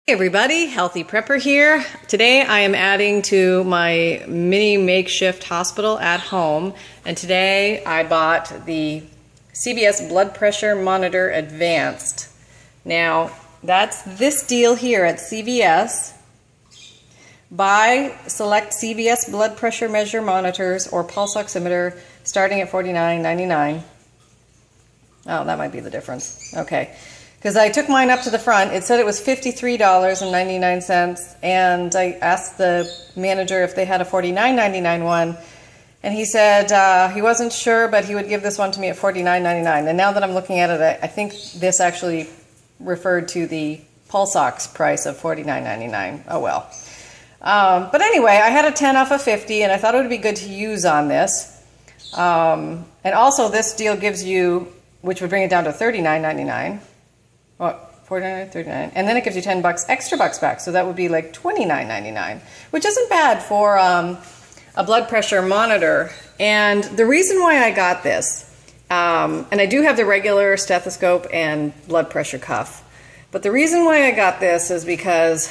Hey everybody, Healthy Prepper here. Today I am adding to my mini makeshift hospital at home, and today I bought the CVS Blood Pressure Monitor Advanced. Now that's this deal here at CVS. Buy select CVS blood pressure measure monitors or pulse oximeter starting at $49.99. Oh, that might be the difference. Okay. Because I took mine up to the front. It said it was $53.99, and I asked the manager if they had a $49.99 one, and he said he wasn't sure, but he would give this one to me at $49.99. And now that I'm looking at it, I think this actually referred to the Pulse Ox price of $49.99. Oh well. But anyway, I had a 10 off of 50, and I thought it would be good to use on this. And also this deal gives you, which would bring it down to $39.99. What, $49, $39, and then it gives you $10 extra bucks back, so that would be like $29.99, which isn't bad for a blood pressure monitor. And the reason why I got this, and I do have the regular stethoscope and blood pressure cuff, but the reason why I got this is because,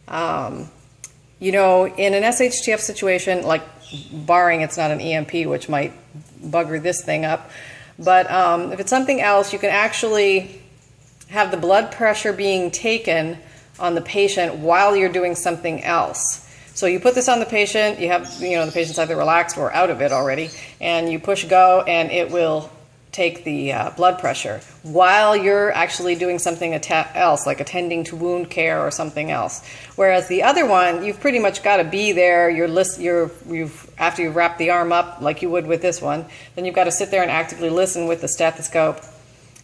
you know, in an SHTF situation, like barring it's not an EMP, which might bugger this thing up, but if it's something else, you can actually have the blood pressure being taken on the patient while you're doing something else. So you put this on the patient, you have, you know, the patient's either relaxed or out of it already, and you push go and it will take the blood pressure while you're actually doing something else, like attending to wound care or something else. Whereas the other one, you've pretty much got to be there. After you've wrapped the arm up like you would with this one, then you've got to sit there and actively listen with the stethoscope.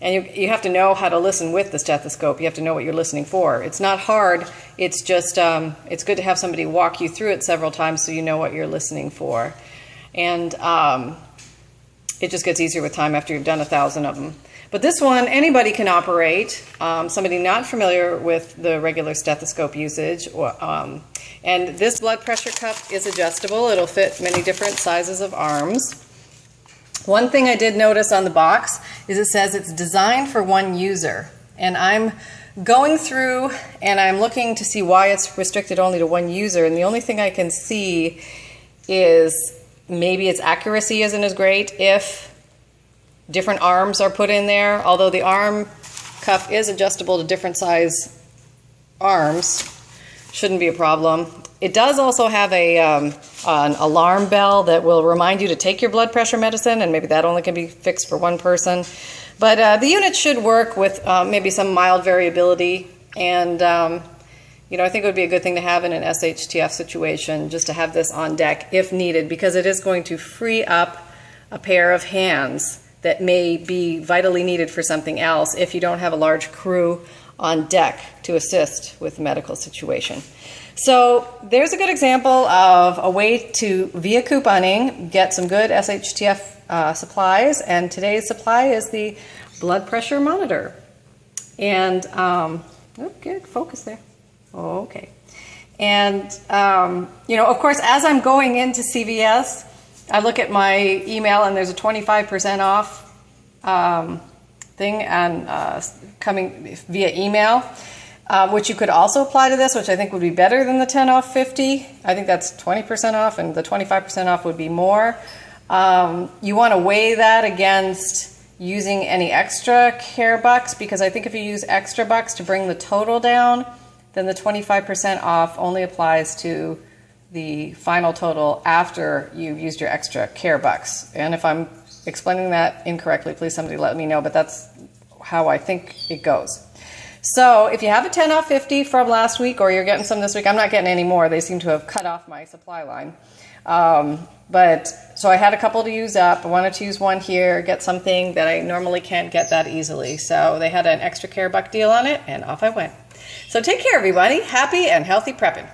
And you have to know how to listen with the stethoscope. You have to know what you're listening for. It's not hard. It's just, it's good to have somebody walk you through it several times so you know what you're listening for. And it just gets easier with time after you've done 1,000 of them. But this one, anybody can operate. Somebody not familiar with the regular stethoscope usage. And this blood pressure cup is adjustable. It'll fit many different sizes of arms. One thing I did notice on the box is it says it's designed for one user. And I'm going through and I'm looking to see why it's restricted only to one user. And the only thing I can see is maybe its accuracy isn't as great if different arms are put in there. Although the arm cuff is adjustable to different size arms, shouldn't be a problem. It does also have an alarm bell that will remind you to take your blood pressure medicine, and maybe that only can be fixed for one person. But the unit should work with maybe some mild variability, and you know, I think it would be a good thing to have in an SHTF situation, just to have this on deck if needed, because it is going to free up a pair of hands that may be vitally needed for something else if you don't have a large crew on deck to assist with the medical situation. So there's a good example of a way to, via couponing, get some good SHTF supplies, and today's supply is the blood pressure monitor. And, okay, focus there. Okay. And, you know, of course, as I'm going into CVS, I look at my email and there's a 25% off thing and coming via email. Which you could also apply to this, which I think would be better than the 10 off 50. I think that's 20% off, and the 25% off would be more. You want to weigh that against using any extra care bucks, because I think if you use extra bucks to bring the total down, then the 25% off only applies to the final total after you've used your extra care bucks. And if I'm explaining that incorrectly, please somebody let me know, but that's how I think it goes. So if you have a 10 off 50 from last week, or you're getting some this week, I'm not getting any more. They seem to have cut off my supply line. So I had a couple to use up. I wanted to use one here, get something that I normally can't get that easily. So they had an extra care buck deal on it, and off I went. So take care, everybody. Happy and healthy prepping.